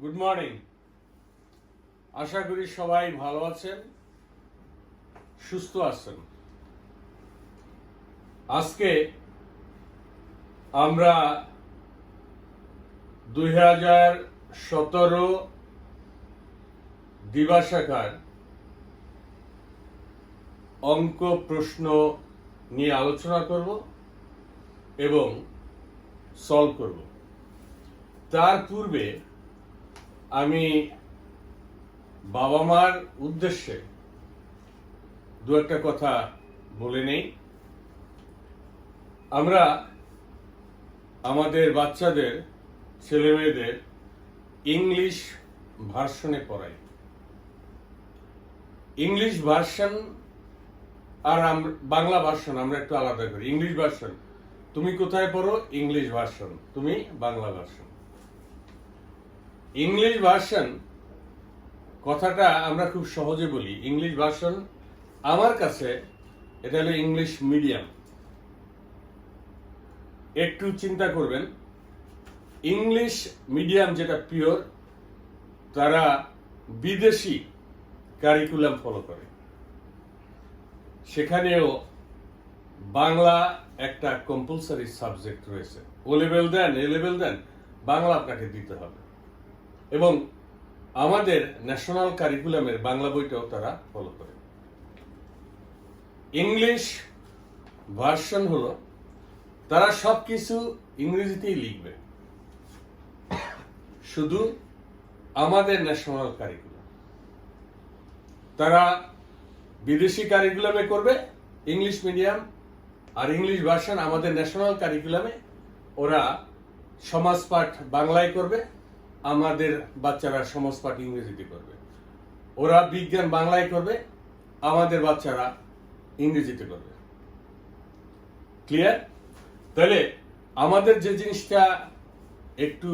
Good morning. আশা করি সবাই ভালো আছেন, সুস্থ আছেন। আজকে আমরা 2017 দ্বিভাষাকার অঙ্ক প্রশ্ন নিয়ে আলোচনা করব এবং সলভ করব। তার পূর্বে আমি বাবা মার উদ্দেশ্যে দু একটা কথা বলে নেই। আমরা আমাদের বাচ্চাদের, ছেলে মেয়েদের ইংলিশ ভার্সনে পড়াই। ইংলিশ ভার্সন আর বাংলা ভার্সন আমরা একটু আলাদা করি। ইংলিশ ভার্সন তুমি কোথায় পড়ো? ইংলিশ ভার্সন তুমি বাংলা ভার্সন। ইংলিশ ভার্সন কথাটা আমরা খুব সহজে বলি। ইংলিশ ভার্সন আমার কাছে এটা হলো ইংলিশ মিডিয়াম। একটু চিন্তা করবেন, ইংলিশ মিডিয়াম যেটা পিওর, তারা বিদেশি কারিকুলাম ফলো করে। সেখানেও বাংলা একটা কম্পালসারি সাবজেক্ট রয়েছে। ও লেভেল দেন, এ লেভেল দেন, বাংলা আপনাকে দিতে হবে। এবং আমাদের ন্যাশনাল কারিকুলামের বাংলা বইটাও তারা ফলো করে। ইংলিশ ভার্সন হলো তারা সবকিছু ইংরেজিতেই লিখবে, শুধু আমাদের ন্যাশনাল কারিকুলাম তারা বিদেশি কারিকুলামে করবে ইংলিশ মিডিয়াম, আর ইংলিশ ভার্সন আমাদের ন্যাশনাল কারিকুলামে ওরা সমাজ পাঠ বাংলায় করবে, আমাদের বাচ্চারা সমাজ পাঠ ইংরেজিতে করবে। ওরা বিজ্ঞান বাংলায় করবে, আমাদের বাচ্চারা ইংরেজিতে করবে। ক্লিয়ার? তাহলে আমাদের যে জিনিসটা একটু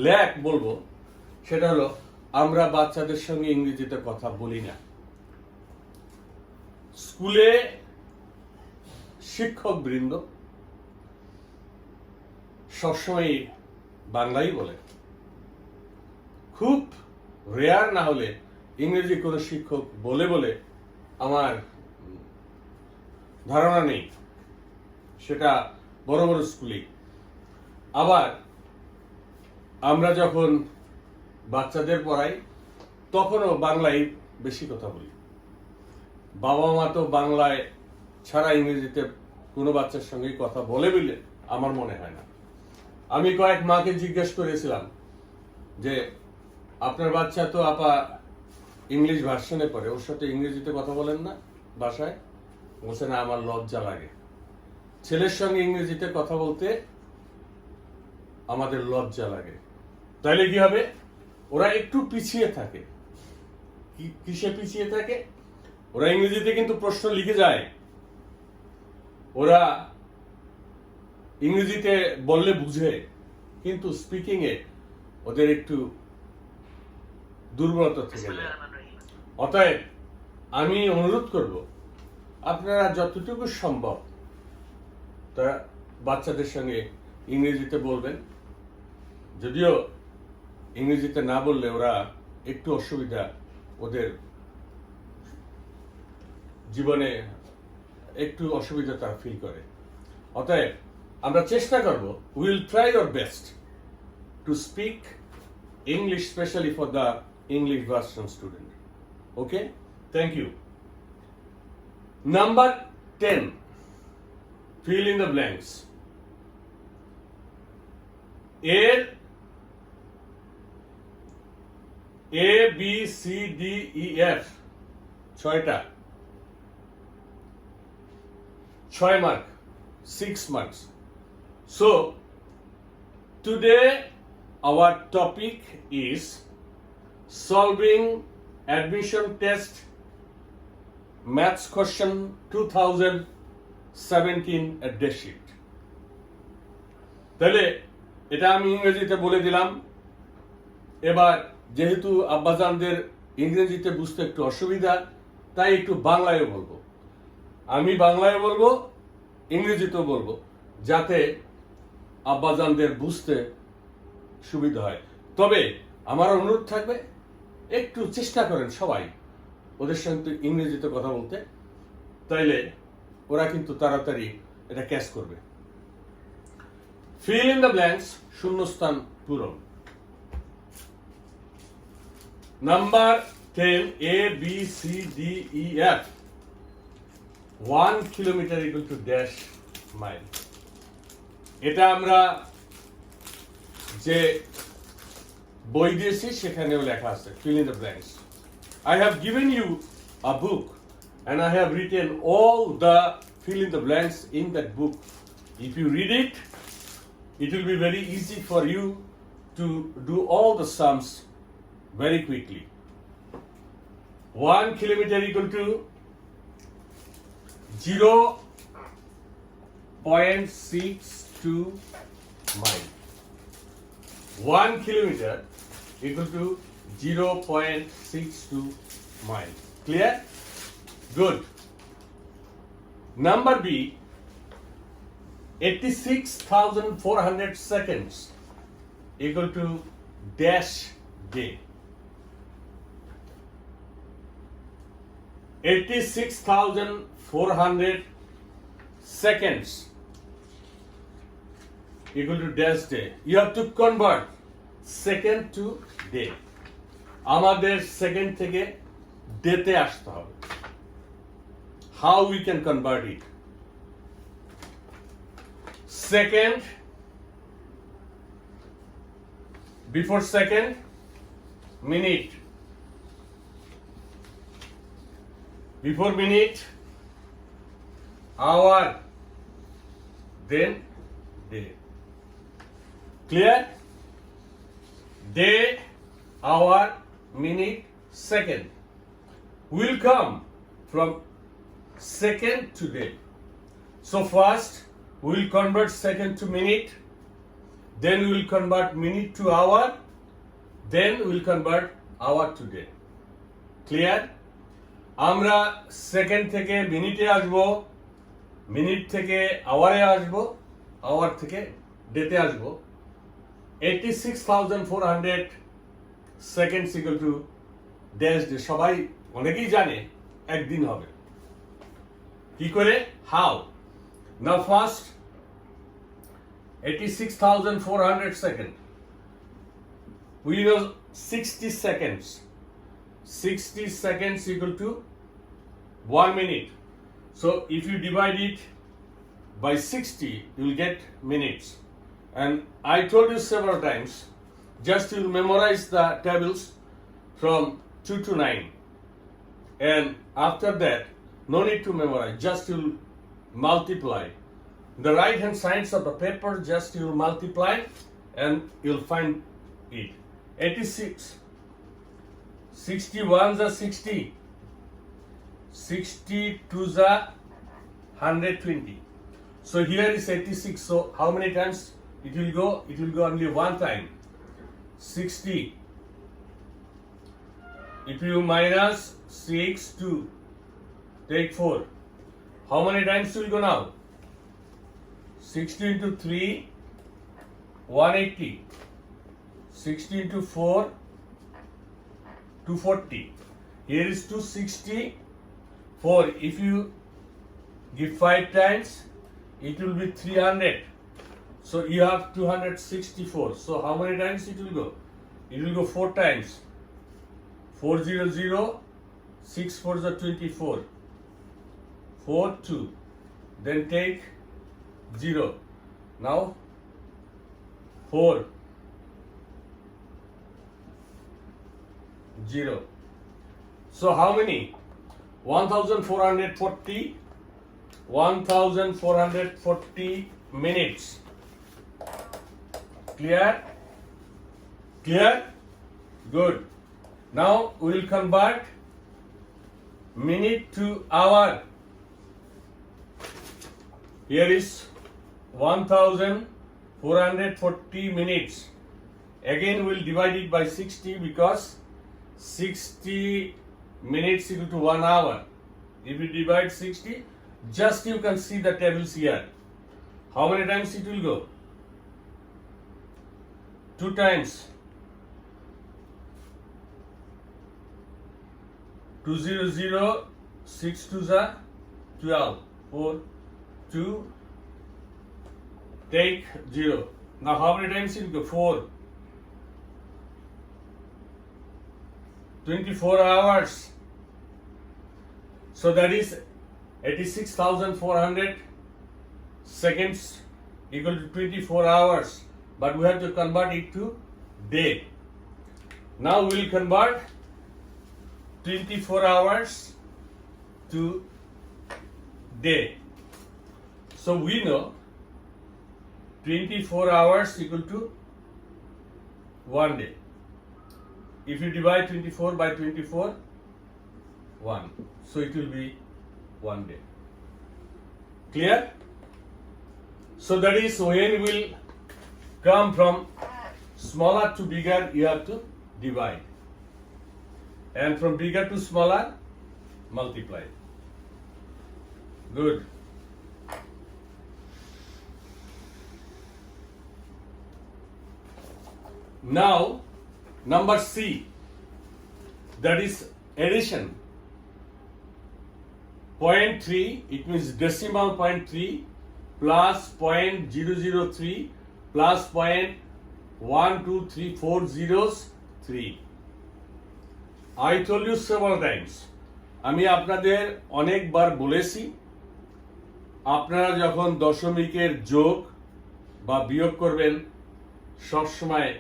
ল্যাক বলবো, সেটা হলো আমরা বাচ্চাদের সঙ্গে ইংরেজিতে কথা বলি না। স্কুলে শিক্ষক বৃন্দ সবসময় বাংলাই বলে। খুব রেয়ার না হলে ইংরেজি কোনো শিক্ষক বলে বলে আমার ধারণা নেই। সেটা বড় বড় স্কুলেই। আবার আমরা যখন বাচ্চাদের পড়াই তখনও বাংলায় বেশি কথা বলি। বাবা মা তো বাংলায় ছাড়া ইংরেজিতে কোনো বাচ্চার সঙ্গে কথা বলে বলে আমার মনে হয় না। আমি কয়েক মাকে জিজ্ঞেস করেছিলাম যে আপনার বাচ্চা তো আপা ইংলিশ ভার্সনে পড়ে, ওর সাথে ইংরেজিতে কথা বলেন না বাসায়? বলছে না, আমার লজ্জা লাগে। ছেলের সঙ্গে ইংরেজিতে কথা বলতে আমাদের লজ্জা লাগে। তাইলে কি হবে? ওরা একটু পিছিয়ে থাকে। কিসে পিছিয়ে থাকে? ওরা ইংরেজিতে কিন্তু প্রশ্ন লিখে যায়, ওরা ইংরেজিতে বললে বুঝে, কিন্তু স্পিকিং এ ওদের একটু দুর্বলতা থেকে যায়। অতএব আমি অনুরোধ করব, আপনারা যতটুকু সম্ভব তা বাচ্চাদের সঙ্গে ইংরেজিতে বলবেন। যদিও ইংরেজিতে না বললে ওরা একটু অসুবিধা, ওদের জীবনে একটু অসুবিধা তারা ফিল করে। অতএব আমরা চেষ্টা করব, will try our best to speak English, specially for the English version student. Okay, thank you. Number 10, fill in the blanks. এর A B C D E F 6টা, 6 mark, 6 marks. So today our topic is solving admission test maths question 2017 a day sheet. তাহলে এটা আমি ইংরেজিতে বলে দিলাম। এবার যেহেতু আব্বাজানদের ইংরেজিতে বুঝতে একটু অসুবিধা, তাই একটু বাংলায় বলবো। আমি বাংলায় বলবো, ইংরেজিতেও বলবো, যাতে আব্বাজানদের বুঝতে সুবিধা হয়। তবে আমার অনুরোধ থাকবে একটু চেষ্টা করেন সবাই ওদের সঙ্গে ইংরেজিতে কথা বলতে, তাইলে ওরা কিন্তু তাড়াতাড়ি এটা ক্যাচ করবে। ফিল ইন দ্য ব্ল্যাঙ্কস, শূন্যস্থান পূরণ। Number 10, A, B, C, D, E, F. 1 kilometer equal to dash mile. এটা আমরা যে বই দিয়েছি সেখানেও লেখা আছে, fill in the blanks. I have given you a book and I have written all the fill in the blanks in that book. If you read it, it will be very easy for you to do all the sums very quickly. 1 kilometer equal to 0.62 mile. 1 kilometer equal to 0.62 mile. Clear? Good. Number B, 86,400 seconds equal to dash day. 86,400 seconds equal to dash day. You have to convert second to day. আমাদের second থেকে ডেতে আসতে হবে। How we can convert it? Second, before second, minute. Before minute, hour, then day. Clear? Day, hour, minute, second will come from second to day. So first we will convert second to minute, then we will convert minute to hour, then we will convert hour to day. Clear? আমরা second থেকে মিনিটে আসব, minute থেকে আওয়ারে আসব, hour থেকে ডেতে আসব। 86,400 seconds equal to dash day. সবাই অনেকেই জানে একদিন হবে। কি করে? How? Now first 86,400 second, we know 60 seconds. 60 seconds equal to 1 minute. So if you divide it by 60, you will get minutes. And I told you several times, just you memorize the tables from 2 to 9. And after that, no need to memorize, just you multiply. The right hand sides of the paper, just you multiply and you'll find it. 86. 61 is 60. 62 is 120. So here is 86. So how many times it will go? It will go only one time. 60. If you minus 6, 2, take 4. How many times will go now? 60 into 3, 180. 60 into 4, 240. Here is 264. If you give 5 times, it will be 300. So you have 264. So how many times it will go? It will go 4 times. 400, 6 4s are 24. 4 2. Then take 0. Now 4 0. So how many? 1440. 1440 minutes. Clear? Clear? Good. Now we will convert minute to hour. Here is 1440 minutes. Again we will divide it by 60 because 60 minutes equal to 1 hour. If you divide 60, just you can see the tables here. How many times it will go? 2 times. 200, 6 2 za 12, 4 2, take 0. Now how many times it go? 4. 24 hours. So that is 86,400 seconds equal to 24 hours. But we have to convert it to day. Now we will convert 24 hours to day. So we know 24 hours equal to 1 day. If you divide 24 by 24, 1. So it will be 1 day. Clear? So that is when will come from smaller to bigger, you have to divide. And from bigger to smaller, multiply. Good. Now, number C, that is addition. 0.3, it means decimal 0.3 plus 0.003 plus 0.12340 I told you several times. আমি আপনাদের অনেকবার বলেছি, আপনারা যখন দশমিকের যোগ বা বিয়োগ করবেন সবসময়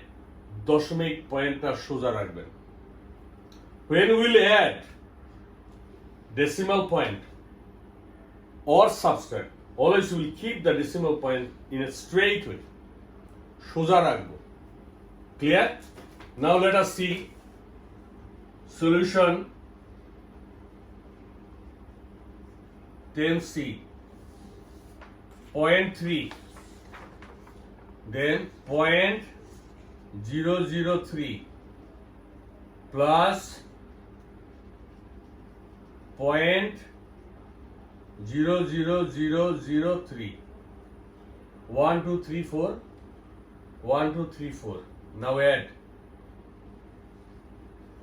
দশমিক পয়েন্টটা সোজা রাখবেন। When we will add decimal point or subtract, always we will keep the decimal point in a straight way. সোজা রাখবো। Clear? Now let us see solution 10C 0.3 then 0.003 plus 0.00003 1 2 3 4 1 2 3 4 now add.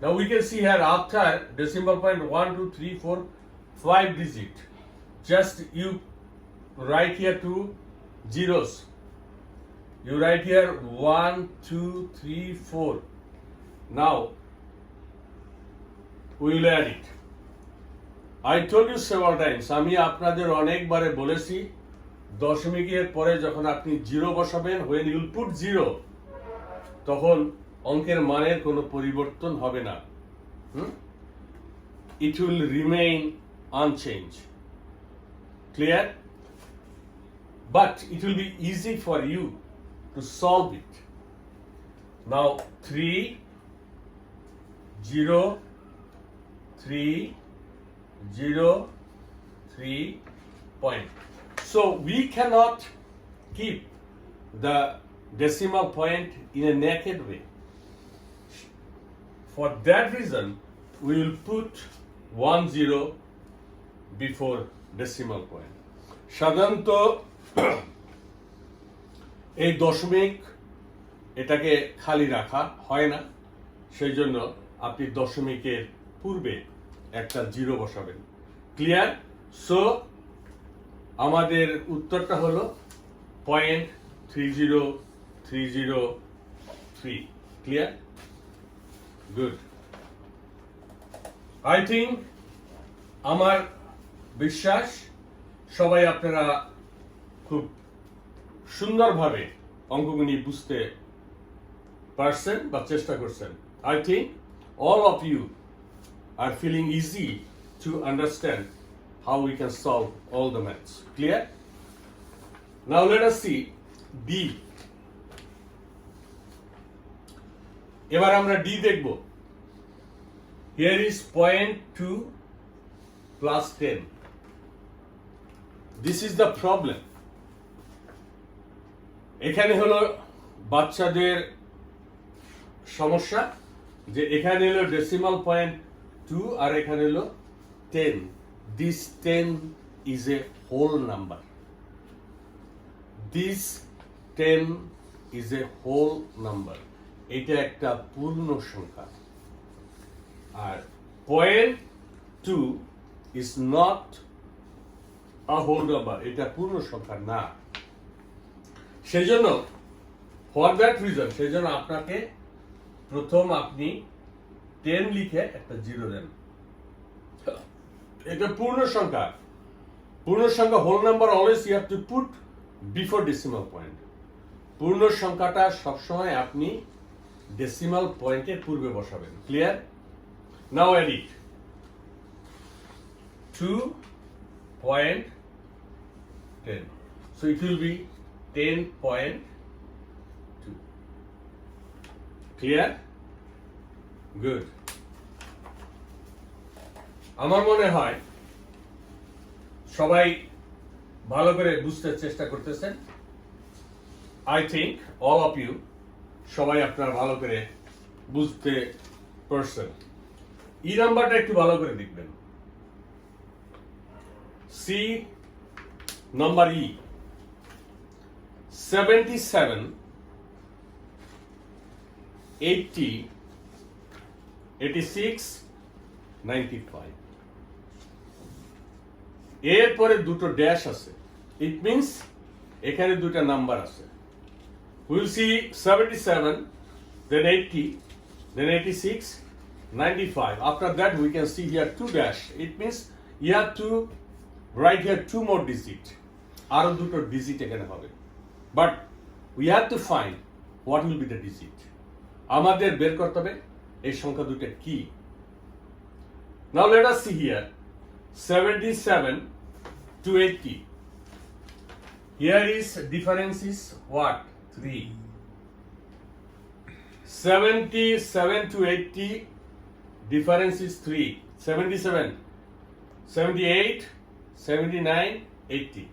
Now we can see here after decimal point 1 2 3 4 5 digit, just you write here 2 zeros, you write here 1 2 3 4. Now we will add it. I told you several times, আমি আপনাদের অনেকবারে বলেছি দশমিকের পরে যখন আপনি zero বসাবেন, when you will put 0 তখন অঙ্কের মানের কোনো পরিবর্তন হবে না। It will remain unchanged. Clear? But it will be easy for you to solve it. Now 3 0 3 0 3 point. So we cannot keep the decimal point in a naked way. For that reason, we will put 1 0 before decimal point. সাধারণত এই দশমিক এটাকে খালি রাখা হয় না, সেই জন্য আপনি দশমিকের পূর্বে একটা জিরো বসাবেন। ক্লিয়ার? সো আমাদের উত্তরটা হলো 0.30303। ক্লিয়ার? গুড। আই থিঙ্ক, আমার বিশ্বাস সবাই আপনারা খুব সুন্দরভাবে অঙ্কগুলি বুঝতে পারছেন বা চেষ্টা করছেন। I think all of you are feeling easy to understand how we can solve all the maths. Clear? Now let us see D. এবার আমরা D দেখব। Here is 0.2 plus 10. This is the problem. এখানে হলো বাচ্চাদের সমস্যা যে এখানে হলো ডেসিমাল পয়েন্ট 2 আর এখানে হলো 10. This 10 is a whole number. This 10 is a whole number. এটা একটা পূর্ণ সংখ্যা। আর point 2 is not a whole number. এটা পূর্ণ সংখ্যা না। সেজন্য for that reason সেজন্য আপনাকে প্রথম আপনি 10 লিখে একটা 0 দেন। এটা পূর্ণ সংখ্যা। পূর্ণ সংখ্যা whole number always you have to put before decimal point. পূর্ণ সংখ্যাটা সবসময় আপনি ডেসিমাল পয়েন্টের পূর্বে বসাবেন। Clear? Now add it. 2.10. So it will be 10.2. Clear? Good. আমার মনে হয় সবাই ভালো করে বুঝতে চেষ্টা করতেছেন। I think all of you সবাই আপনারা ভালো করে বুঝতে পারছেন। ই নাম্বারটা একটু ভালো করে দেখবেন। সি নাম্বার ই 77 80 86 95 এরপরে দুটো ড্যাশ আছে। ইট মিনস এখানে দুটো নাম্বার আছে। We'll see 77, then 80, then 86, 95. After that, we can see here 2 dash. It means you have to write here 2 more digits. আরো দুটো digit এখানে হবে। But we have to find what will be the digit. আমাদের বের করতে হবে এই সংখ্যা দুটো কি। Now let us see here 77 to 80. Here is difference is what? 3. 77 to 80 difference is 3. 77, 78, 79, 80.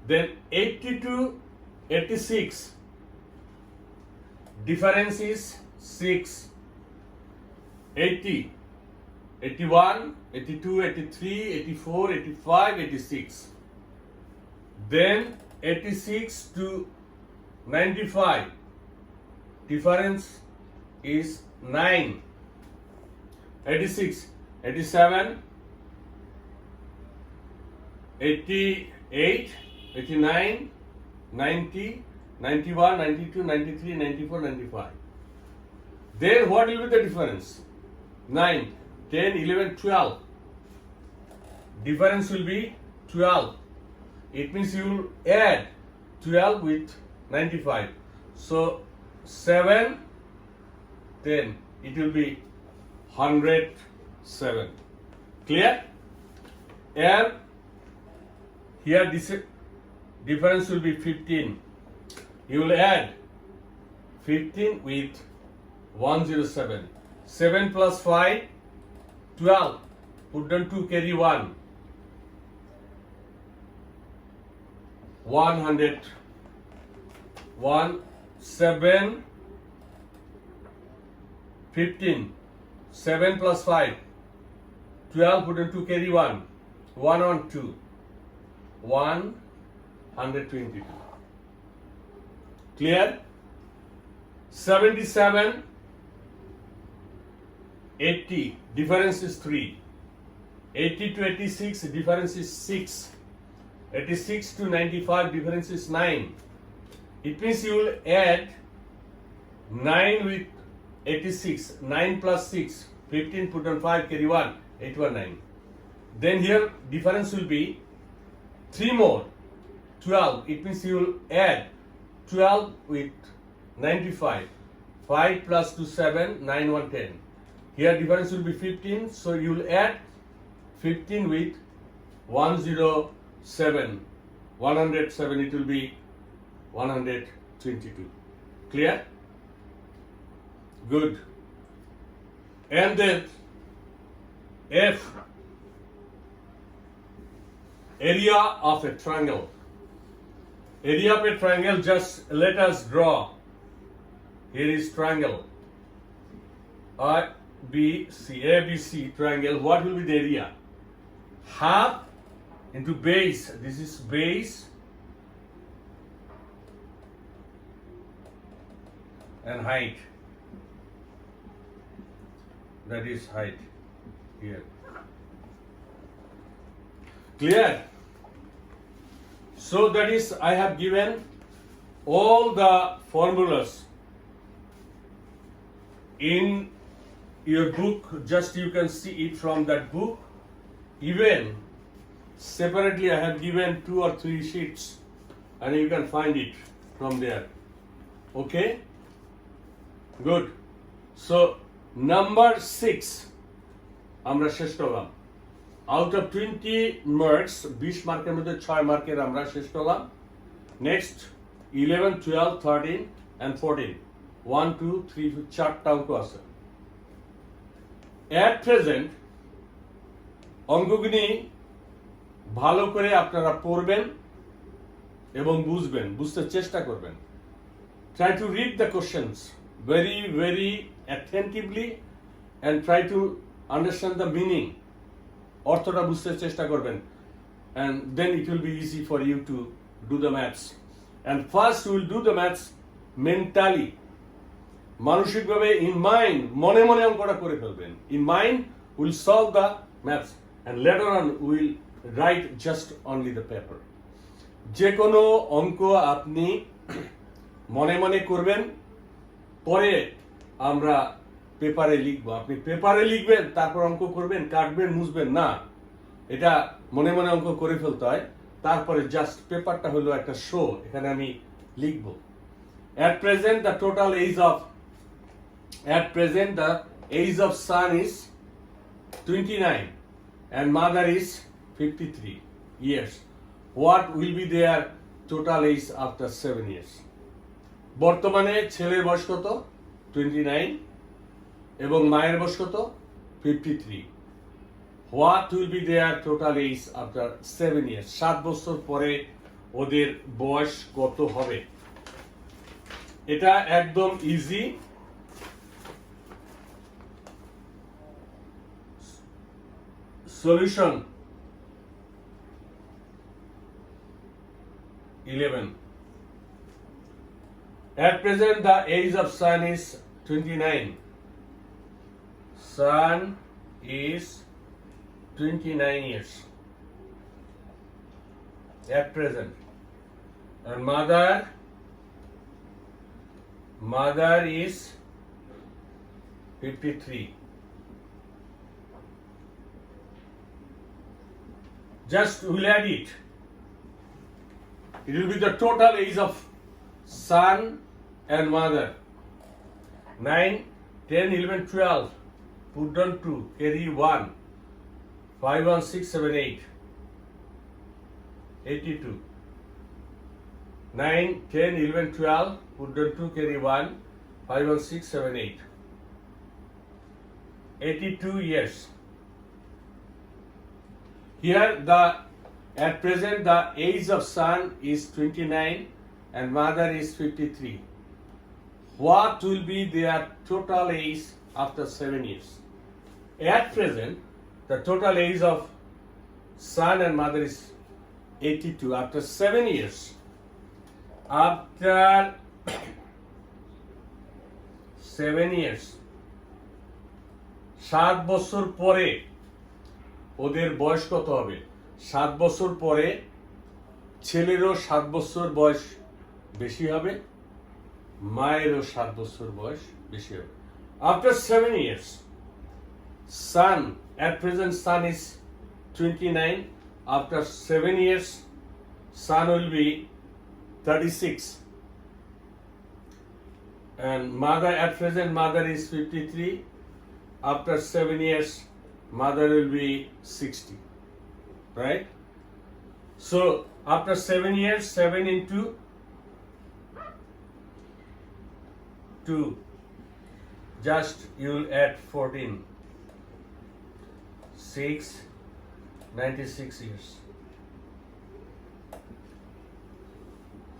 Then 80 to 86 difference is 6. 80, 81, 82, 83, 84, 85, 86. Then 86 to 95 difference is 9. 86, 87, 88, 89, 90, 91, 92, 93, 94, 95. Then what will be the difference? 9, 10, 11, 12. Difference will be 12. It means you will add 12 with 95. So 7, 10. It will be 107. Clear? And here this difference will be 15. You will add 15 with 107. 7 plus 5, 12. Put down 2, carry 1. 100. 1, 7, 15. 7 plus 5, 12. Put on 2, carry 1. 1 on 2. 122. Clear? 77, 80. Difference is 3. 80 to 86. Difference is 6. 86 to 95. Difference is 9. It means you will add 9 with 86. 9 plus 6. 15, put on 5, carry 1. 819. Then here difference will be 3 more. 12. It means you will add 12 with 95. 5 plus 2, 7. 9, 1, 10. Here difference will be 15. So you will add 15 with 107. 107. It will be 122. Clear? Good. And then F, area of a triangle. Area of a triangle, just let us draw. Here is triangle. ABC triangle. What will be the area? Half into base. This is base. And height. That is height. here. Clear? So that is, I have given all the formulas in your book. Just you can see it from that book. Even separately, I have given 2 or 3 sheets, and you can find it from there. Okay? Good. So number 6 আমরা শেষ করলাম। Out of 20 marks, 20 মার্কের মধ্যে 6 মার্কের আমরা শেষ করলাম। Next 11, 12, 13 and 14, 1, 2, 3, 4টা অঙ্ক আছে। At present অঙ্কগুলি ভালো করে আপনারা পড়বেন এবং বুঝবেন, বুঝতে চেষ্টা করবেন। Try to read the questions very, very attentively and try to understand the meaning. অর্থটা বুঝতে চেষ্টা করবেন, and then it will be easy for you to do the maths. And first we will do the maths mentally, মানসিকভাবে, in mind, মনে মনে অঙ্কটা করে ফেলবেন। In mind we will solve the maths and later on we will write just only the paper. যে কোনো অঙ্ক আপনি মনে মনে করবেন, পরে আমরা পেপারে লিখবো। আপনি পেপারে লিখবেন, তারপর অঙ্ক করবেন, কাটবেন, মুছবেন না। এটা মনে মনে অঙ্ক করে ফেলতে হয়, তারপরে জাস্ট পেপারটা হলো একটা শো, এখানে আমি লিখবো। At present the age of son is 29 and mother is 53 years. What will be their total age after 7 years? বর্তমানে ছেলের বয়স কত? 29 এবং মায়ের বয়স কত? 53. What will be their total age after 7 years? 7 বছর পরে ওদের বয়স কত হবে? এটা একদম easy. Solution 11. At present the age of son is 29. Son is 29 years at present, and mother is 53. Just we'll add it. It will be the total age of son and mother. 9, 10, 11, 12. Put down 2, carry 1. 5, 1, 6, 7, 8. 82. 9, 10, 11, 12. Put down 2, carry 1. 5, 1, 6, 7, 8. 82 years. Here at present the age of son is 29 and mother is 53. What will be their total age after 7 years? At present the total age of son and mother is 82. After 7 years, after 7 years, 7 বছর পরে ওদের বয়স কত হবে? 7 বছর পরে ছেলেরও 7 বছর বয়স বেশি হবে, মায়েরও 7 বছর বয়স বেশি হবে। After 7 years, son, at present son is 29. After 7 years, son will be 36. And mother, at present mother is 53. After 7 years, mother will be 60. Right? So after 7 years, 7 into 2, just you will add 14. 6, 96 years.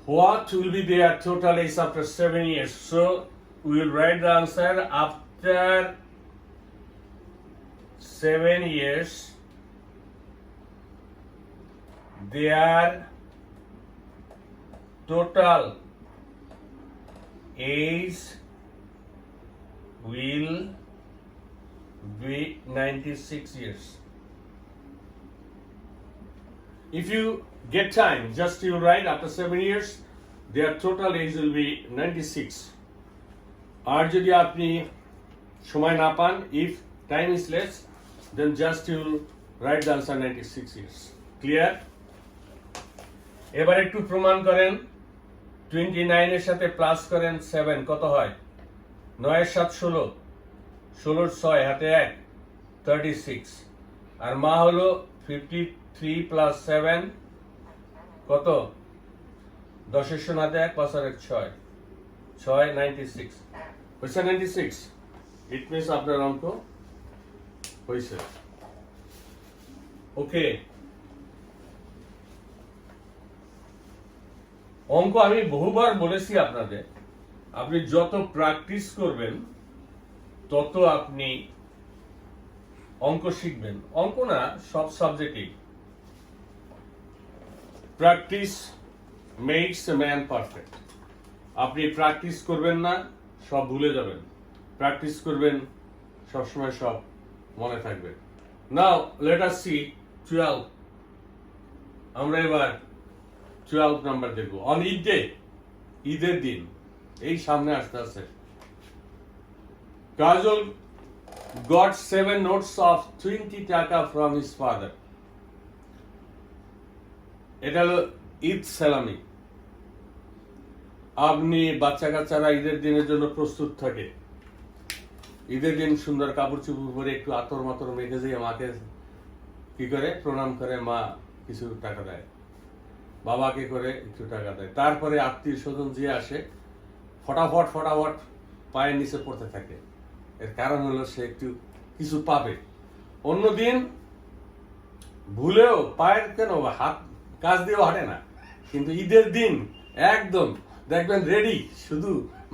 What will be their total age after 7 years? So we will write the answer. After 7 years, their total age will be 96 years. If you get time, just you write after 7 years, their total age will be 96. আর যদি আপনি সময় না পান, if time is less, then just you write the answer 96 years. Clear? এবার একটু প্রমাণ করেন। 29 এর সাথে প্লাস করেন 7, কত হয়? 9 এর 7 16, 16 এর 6 হাতে 1, 36। আর মা হলো 53 প্লাস 7 কত? 10 এর শূন্য হাতে 1, 5 আর 1 6, 6 96 হয়েছে। 96 ইট মিনস আপনার অঙ্ক হয়েছে। ওকে, অঙ্ক আমি বহুবার বলেছি আপনাদের, আপনি যত প্র্যাকটিস করবেন তত আপনি অঙ্ক শিখবেন। অঙ্ক না, সব সাবজেক্টেই। Practice makes a man perfect. আপনি প্র্যাকটিস করবেন না, সব ভুলে যাবেন। প্র্যাকটিস করবেন, সবসময় সব মনে থাকবে। নাও লেট আস সি 12। আমরা এবার 12 নাম্বার দেখব। অন ঈদ ডে, ঈদের দিন, এই সামনে আসতে আছে, কাজল got 7 notes of 20 টাকা from his father. এটা হলো ঈদ সালামি। আপনি বাচ্চা কাচ্চারা ঈদের দিনের জন্য প্রস্তুত থাকে। ঈদের দিন সুন্দর কাপড় চোপড় পরে একটু আতর মাতর মেখে দিয়ে মাকে কি করে প্রণাম করে, মা কিছু টাকা দেয়, বাবাকে করে একটু টাকা দেয়। তারপরে আত্মীয় স্বজন যে আসে ফটাফট পায়ের নিচে পড়তে থাকে। এর কারণ হলো সে একটু কিছু পাবে। অন্যদিন ভুলেও পায়ের কেন হাত কাজ দিয়েও হাঁটে না, কিন্তু ঈদের দিন একদম দেখবেন রেডি, শুধু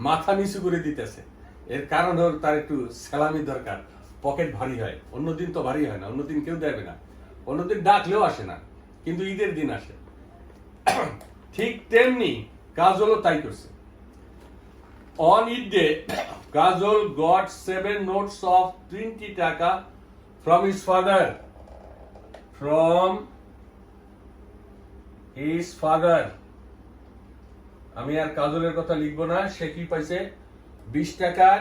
মাথা নিচু করে দিতেছে। এর কারণ হলো তার একটু সালামি দরকার, পকেট ভারী হয়। অন্যদিন তো ভারী হয় না, অন্যদিন কেউ দেবে না, অন্যদিন ডাকলেও আসে না, কিন্তু ঈদের দিন আসে। ঠিক তেমনি কাজলও তাই করছে। On Eid day, Kajol got 7 notes of 20 টাকা from his father. From his father. আমি আর কাজলের কথা লিখবো না। সে কি পাইছে? 20 টাকার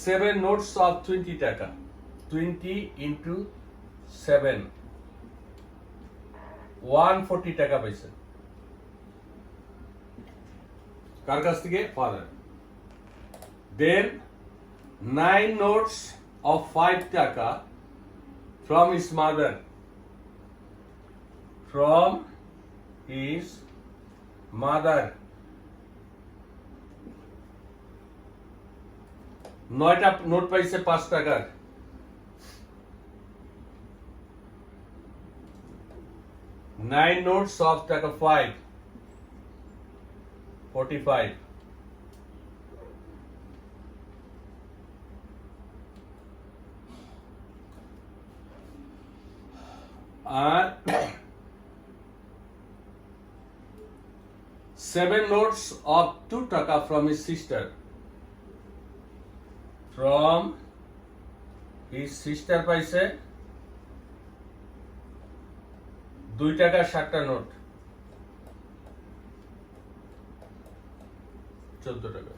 7 notes of 20 টাকা। 20 into 7, 140 টাকা পাইছে। কার কাছ থেকে? ফাদার। Then 9 notes of 5 টাকা from his mother. From his mother. 9টা নোট পাইছে 5 টাকার। Nine notes of টাকা 5, 45. আর 7 notes of 2 টাকা from his sister. From his sister পাইছে 2 টাকা 60টা নোট, 14 টাকা।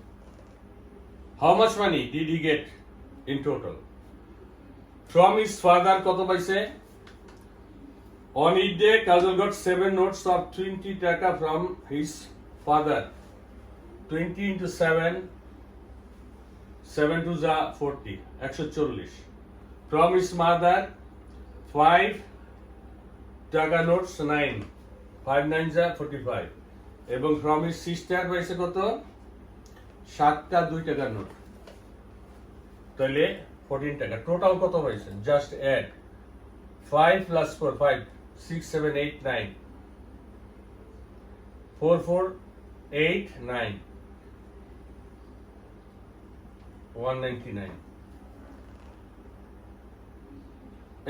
How much money did he get in total? From his father কত পাইছে? On Eid day, Kajol got 7 notes of 20 টাকা from his father. 20 into 7, 7 to 40, 140. From his mother, 5 টাকা notes 9, 5 9 45. এবং from his sister পাইছে কত? 7টা 2 টাকার note, তাহলে 14 টাকা। টোটাল কত পাইছে? জাস্ট অ্যাড 5 plus 4, 5, 6, 7, 8, 9, 4, 4, 8, 9, 199,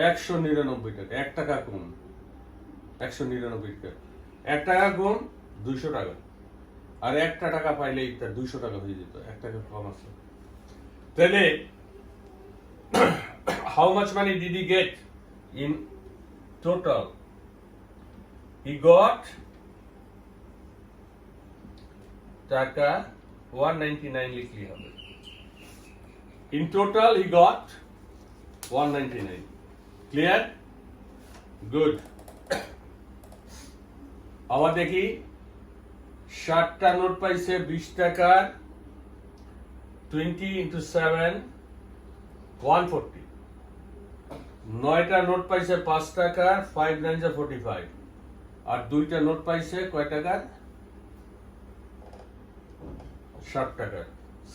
199 টাকা। 1 টাকা কম, 199 টাকা। 1 টাকা কম 200 টাকা। আর 1 টাকা পাইলেই তার 200 টাকা হয়ে যেত। 1 টাকা কম আছে। তাহলে how much money did he get in total? He got টাকা 199 লিখলি হবে। In total he got 199. Clear? Good. আবার দেখি 60টা নোট পাইছে 20 টাকার 20 into 7 140। 9টা নোট পাইছে 5 টাকার 5 9 45। আর 2টা নোট পাইছে কয় টাকার 60 টাকার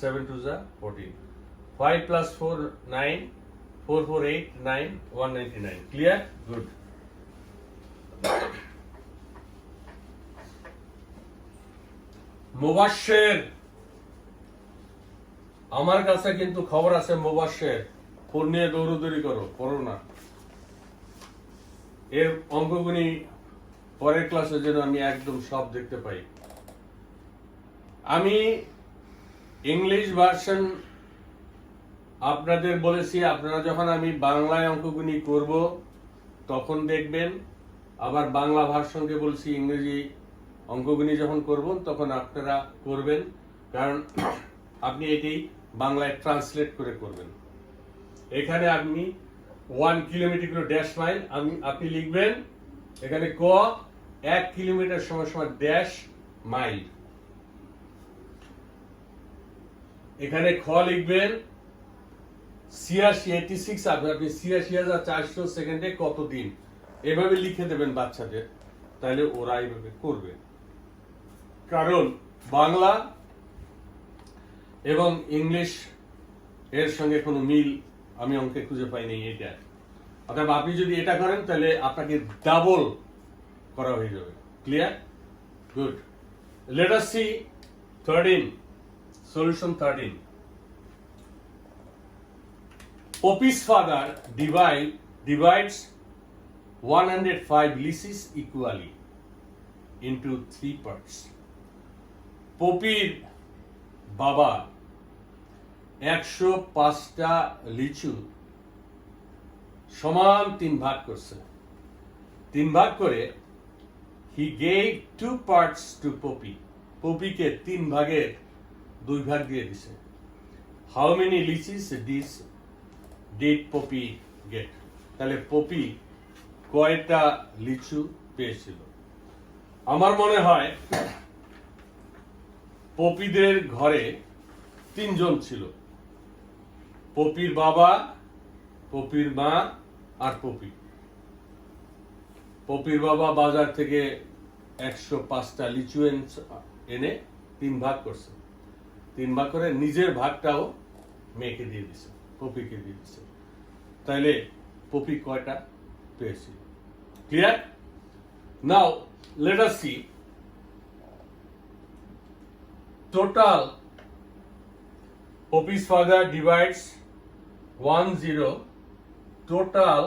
7 2 14। 5 plus 4 9 4 4 8 9 199। Clear? Good. মুবাশশির, আমার কাছে কিন্তু খবর আছে মুবাশশির, ফোন নিয়ে দৌড়দৌড়ি করো, করো না। এর অঙ্কগুনি পরের ক্লাসে যেন আমি একদম সব দেখতে পাই। আমি ইংলিশ ভার্সন আপনাদের বলেছি, আপনারা যখন আমি বাংলায় অঙ্কগুনি করব তখন দেখবেন। আবার বাংলা ভার্সনকে বলছি ইংরেজি অঙ্কগুনি যখন করব তখন আপনারা করবেন, কারণ আপনি এটি বাংলায় ট্রান্সলেট করে করবেন। এখানে আপনি 1 কিলোমিটার করে ড্যাশ মাইল আপনি লিখবেন, এখানে ক 1 কিলোমিটার সমান সমান ড্যাশ মাইল। এখানে খ লিখবেন 86 আপনি 86,400 সেকেন্ডে কত দিন, এভাবে লিখে দেবেন বাচ্চাদের, তাহলে ওরা এইভাবে করবে। কারণ বাংলা এবং ইংলিশ এর সঙ্গে কোনো মিল আমি অঙ্কে খুঁজে পাইনি এটা। অর্থাৎ আপনি যদি এটা করেন তাহলে আপনাকে ডাবল করা হয়ে যাবে। Clear? Good. Late us C 13, solution 13. Poppy's father divides 105 লিচিস equally into 3 parts. পপির বাবা 105টা লিচু সমান 3 ভাগ করছে। 3 ভাগ করে he gave 2 parts to Poppy. পপিকে 3 ভাগের 2 ভাগ দিয়ে দিছে। How many লিচিস did Poppy get? তাহলে পপি কয়টা লিচু পেয়েছিল? আমার মনে হয় পপিদের ঘরে 3 জন ছিল, পপির বাবা, পপির মা আর পপি। পপির বাবা বাজার থেকে 105টা লিচু এনে 3 ভাগ করছে। 3 ভাগ করে নিজের ভাগটাও মেয়েকে দিয়ে দিছে, পপিকে দিয়ে দিছে। তাইলে পপি কয়টা পেয়েছিল? Clear? Now let us see total. Poppy's father divides 10 total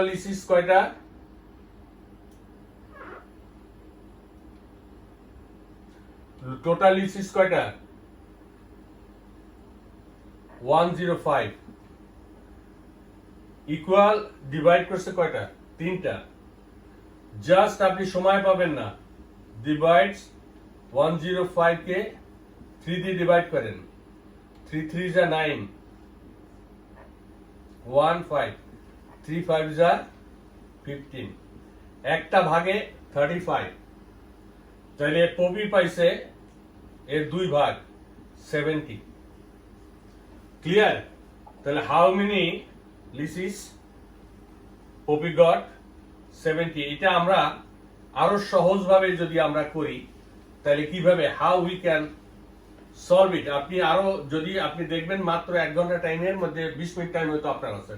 lychees কয়টা? টোটাল লিচিস কয়টা? 105 ইকুয়াল ডিভাইড করছে কয়টা? 3টা। জাস্ট আপনি সময় পাবেন না, ডিভাইডস 105 কে 3 দিয়ে ডিভাইড করেন। 3 3 যা 9, 1 5, 3 5 যা 15, একটা ভাগে 35। তাহলে পপি পাইছে এর 2 ভাগ 70। ক্লিয়ার? তাহলে হাউ মেনি লিচিস পপি গট? 70। এটা আমরা আরো সহজভাবে যদি আমরা করি তাহলে কিভাবে, how we can solve it. আপনি আরো যদি আপনি দেখবেন মাত্র 1 ঘন্টা টাইমের মধ্যে 20 মিনিট টাইম হয়তো আপনার আছে।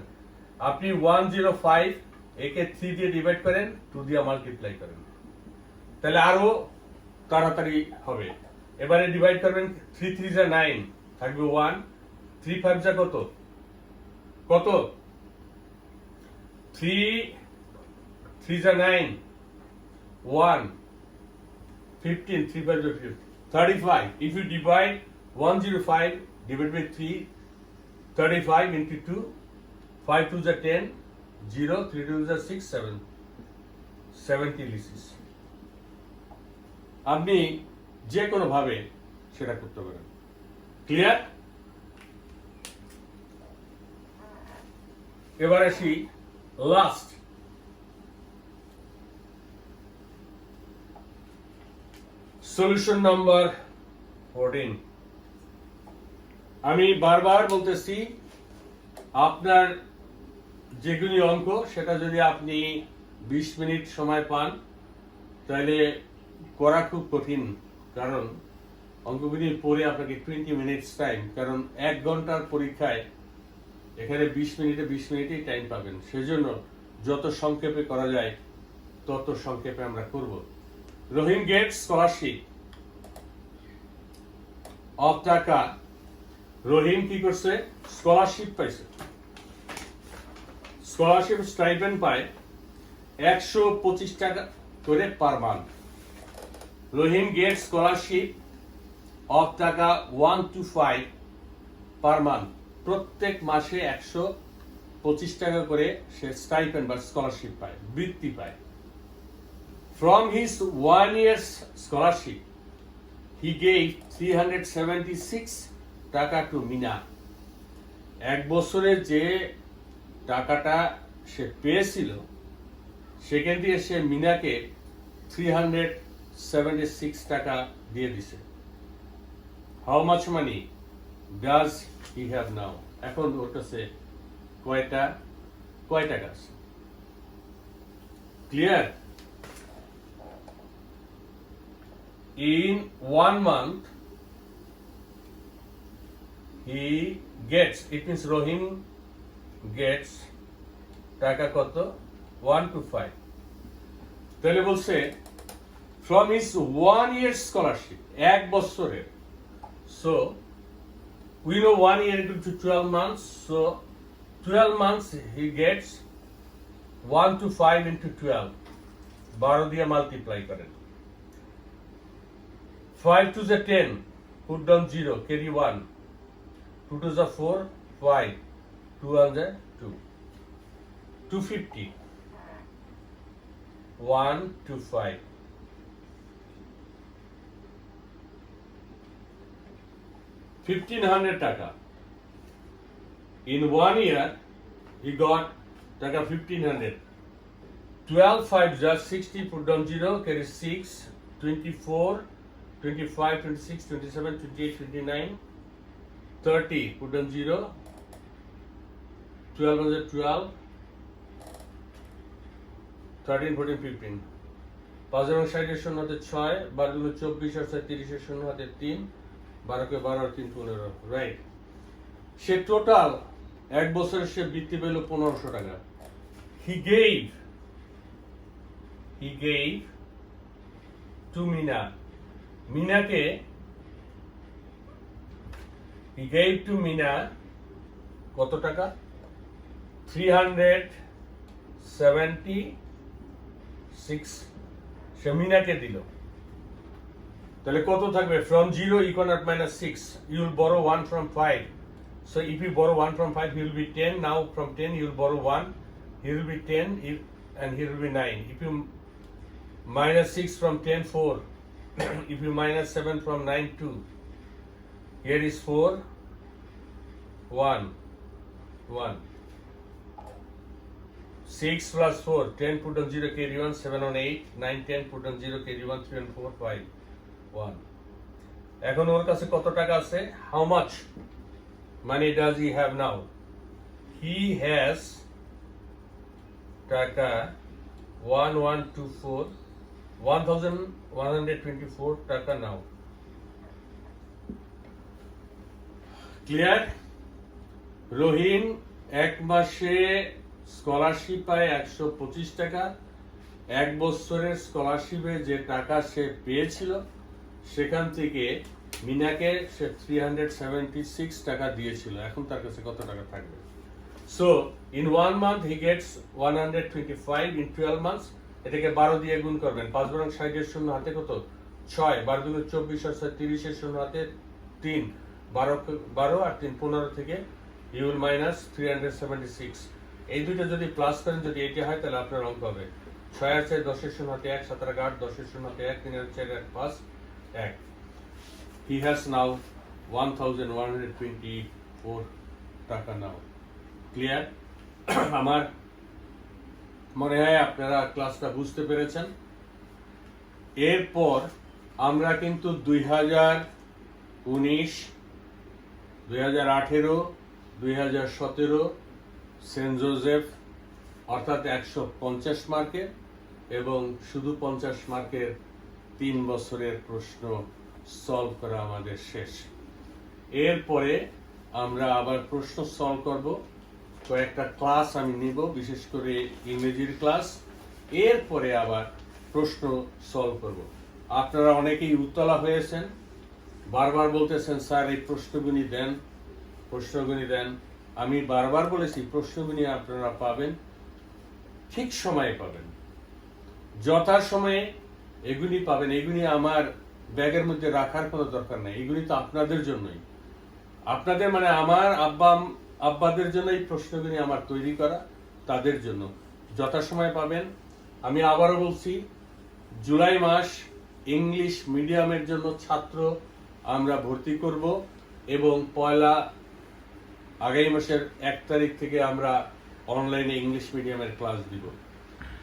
আপনি 105 একে 3 দিয়ে ডিভাইড করেন, 2 দিয়ে মাল্টিপ্লাই করেন, তাহলে আরো তাড়াতাড়ি হবে। এবারে ডিভাইড করবেন, 3 3 যা 9 থাকবে 1, 3 5 যা কত কত 3 3 যা 9, 1 15, 3 5 যা 35। If you divide 105 divided by 3, 35 into 2, 5 2s are 10, 0, 3 2s are 6, 7, 70 লিসিস। আপনি যে কোনো ভাবে সেটা করতে পারেন। ক্লিয়ার? এবার আসি লাস্ট, সলিউশন নাম্বার 14। আমি বারবার বলতেছি, আপনার যেগুলি অঙ্ক সেটা যদি আপনি 20 মিনিট সময় পান তাহলে করা খুব কঠিন, কারণ অঙ্কগুলি পড়ে আপনাকে 20 মিনিটস টাইম, কারণ 1 ঘন্টার পরীক্ষায় এখানে 20 মিনিটেই টাইম পাবেন। সেজন্য যত সংক্ষেপে করা যায় তত সংক্ষেপে আমরা করব। রহিম গেটস স্কলারশিপ অফ টাকা। রহিম কি করছে? স্কলারশিপ পাইছে, স্কলারশিপ স্টাইপেন্ড পায় 125 টাকা করে per month. Rahim get scholarship of টাকা 1 to 5 পার মান্থ। প্রত্যেক মাসে 125 টাকা করে সে স্টাইপেন্ড বা স্কলারশিপ পায়, বৃত্তি পায়। From his 1 year's scholarship he gave 376 টাকা টু মিনা। 1 বছরের যে টাকাটা সে পেয়েছিল সেখান দিয়ে সে মিনাকে 376 টাকা দিয়ে দিছে। How much money does he have নাও? এখন ওর কাছে কয় টাকা আছে? Clear? In 1 month he gets, it means Rohim gets টাকা কত? 1 to 5। তাহলে বলছে from his 1 year scholarship, 1 বছরের। So we know 1 year equal to 12 months, so 12 months he gets 1 to 5 into 12, 12 দিয়ে মাল্টিপ্লাই করেন। 5 2s are 10, put down 0, carry 1, 2 2s are 4, 5, 2 1s are 2, 250, 1 to 5, 1500 টাকা। In 1 year he got টাকা 1500। 12 5s are 60, put down 0, carry 6, 24, 25, 26, 27, 28, 29, 30, put down 0, 12 1s 12, 13, 14, 15, 5 এবং 60 শূন্য হাতে 6, 12 গুণ 24 আর 30 শূন্য হাতে 3, 12 কে 12 আর 3 15, রাইট। সে টোটাল 1 বছরে সে বৃত্তি পেল 1500 টাকা। He gave to Mina, মিনাকে he gave to Mina কত টাকা? 376 সে মিনাকে দিল। তাহলে কত থাকবে? From 0 you cannot minus 6, you will borrow 1 from 5, so if you borrow 1 from 5 he will be 10. Now from 10 you will borrow 1, he will be 10, and he will be 9. If you minus 6 from 10, 4. If you minus 7 from 9, 2. Here is 4, 1, 1. 6 plus 4, 10 put on 0, carry 1, 7 on 8, 9, 10 put on 0, carry 1, 3 on 4, 5, 1. এখন ওর কাছে কত টাকা আছে? How much money does he have now? He has টাকা 1124, 1124 টাকা নাও। Clear? রহিম 1 মাসে scholarship পায় 125 টাকা। 1 বছরের স্কলারশিপে যে টাকা সে পেয়েছিল সেখান থেকে মিনাকে সে 376 টাকা দিয়েছিল। এখন তার কাছে কত টাকা থাকবে? So in 1 month he gets 125, in 12 months এটাকে 12 দিয়ে গুণ করবেন। 5 বরং 60 এর শূন্য হাতে কত? 6, 12 দুগুণ 24 আর 30 এর শূন্য হাতে 3, 12 আর 3 15 থেকে ইউ উইল মাইনাস 376। এই দুইটা যদি প্লাস করেন, যদি এটা হয় তাহলে আপনার অঙ্ক হবে 6 আর 4 10 এর শূন্য হাতে 1, 7 আর 8 10 এর শূন্য হাতে 1, 3 আর 4 1 5 1। He has now 1124 টাকা নাও। ক্লিয়ার? আমার মনে হয় আপনারা ক্লাসটা বুঝতে পেরেছেন। এরপর আমরা কিন্তু 2019, 2018, 2017 সেন্ট জোসেফ অর্থাৎ 150 মার্কের এবং শুধু 50 মার্কের 3 বছরের প্রশ্ন সলভ করা আমাদের শেষ। এরপরে আমরা আবার প্রশ্ন সলভ করব, কয়েকটা ক্লাস আমি নিব, বিশেষ করে ইংরেজির ক্লাস। এরপরে আবার প্রশ্ন সলভ করব। আপনারা অনেকেই উতলা হয়েছেন, বারবার বলতেছেন স্যার এই প্রশ্নগুলি দেন, প্রশ্নগুলি দেন। আমি বারবার বলেছি প্রশ্নগুলি আপনারা পাবেন, ঠিক সময়ে পাবেন, যথাসময়ে এগুলি পাবেন। এগুলি আমার ব্যাগের মধ্যে রাখার কোনো দরকার নেই, এগুলি তো আপনাদের জন্যই, আপনাদের মানে আমার আব্বাদের জন্য এই প্রশ্নগুলি আমার তৈরি করা, তাদের জন্য যথাসময়ে পাবেন। আমি আবারও বলছি, জুলাই মাস ইংলিশ মিডিয়ামের জন্য ছাত্র আমরা ভর্তি করব এবং আগামী মাসের 1 তারিখ থেকে আমরা অনলাইনে ইংলিশ মিডিয়ামের ক্লাস দিব।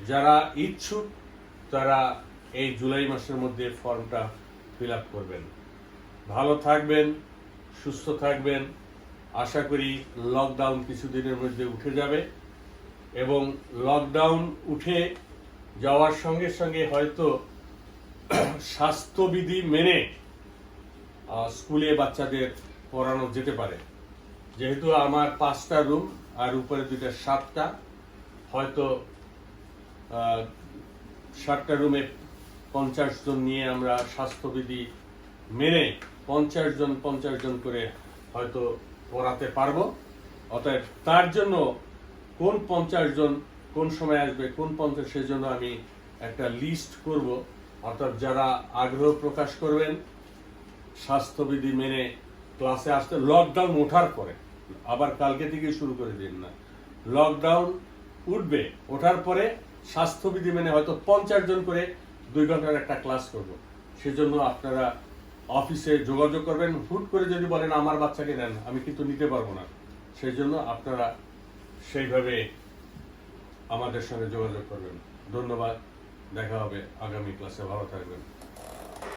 যারা ইচ্ছুক তারা এই জুলাই মাসের মধ্যে ফর্মটা ফিল আপ করবেন। ভালো থাকবেন, সুস্থ থাকবেন। আশা করি লকডাউন কিছুদিনের মধ্যে উঠে যাবে এবং লকডাউন উঠে যাওয়ার সঙ্গে সঙ্গে হয়তো স্বাস্থ্যবিধি মেনে স্কুলে বাচ্চাদের পড়ানো যেতে পারে। যেহেতু আমার 5টা রুম আর উপরে 2টা 7টা, হয়তো 7টা রুমে 50 জন নিয়ে আমরা স্বাস্থ্যবিধি মেনে 50 জন করে হয়তো পড়াতে পারবো। অতএব তার জন্য কোন 50 জন কোন সময় আসবে, কোন 50, সেজন্য আমি একটা লিস্ট করব। অর্থাৎ যারা আগ্রহ প্রকাশ করবেন স্বাস্থ্যবিধি মেনে ক্লাসে আসতে, লকডাউন ওঠার পরে, আবার কালকে থেকে শুরু করে দিন না, লকডাউন উঠবে, ওঠার পরে স্বাস্থ্যবিধি মেনে হয়তো 50 জন করে 2 ঘন্টার একটা ক্লাস করব। সেজন্য আপনারা অফিসে যোগাযোগ করবেন। হুট করে যদি বলেন আমার বাচ্চাকে নেন, আমি কিন্তু নিতে পারবো না। সেই জন্য আপনারা সেইভাবে আমাদের সঙ্গে যোগাযোগ করবেন। ধন্যবাদ, দেখা হবে আগামী ক্লাসে। ভালো থাকবেন।